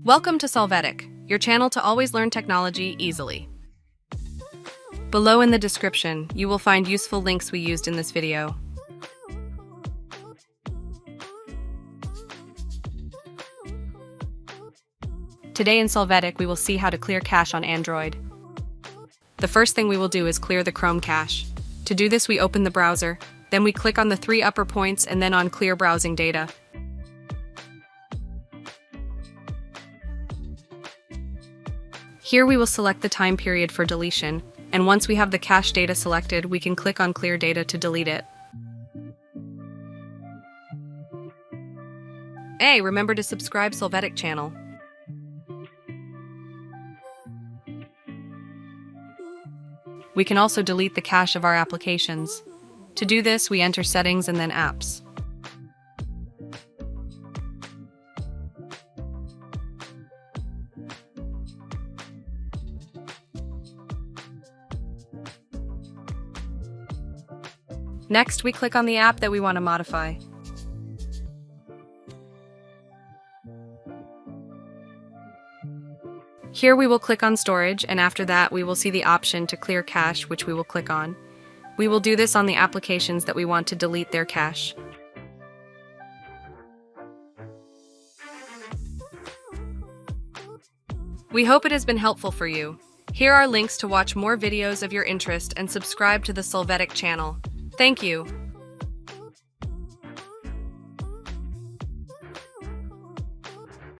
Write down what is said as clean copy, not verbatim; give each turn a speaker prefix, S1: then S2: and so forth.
S1: Welcome to Solvetic, your channel to always learn technology easily. Below in the description, you will find useful links we used in this video. Today in Solvetic, we will see how to clear cache on Android. The first thing we will do is clear the Chrome cache. To do this, we open the browser, then we click on the three upper points and then on Clear Browsing Data. Here we will select the time period for deletion, and once we have the cache data selected, we can click on Clear Data to delete it. Hey, remember to subscribe Solvetic channel. We can also delete the cache of our applications. To do this, we enter Settings and then Apps. Next, we click on the app that we want to modify. Here we will click on Storage, and after that we will see the option to clear cache, which we will click on. We will do this on the applications that we want to delete their cache. We hope it has been helpful for you. Here are links to watch more videos of your interest and subscribe to the Solvetic channel. Thank you.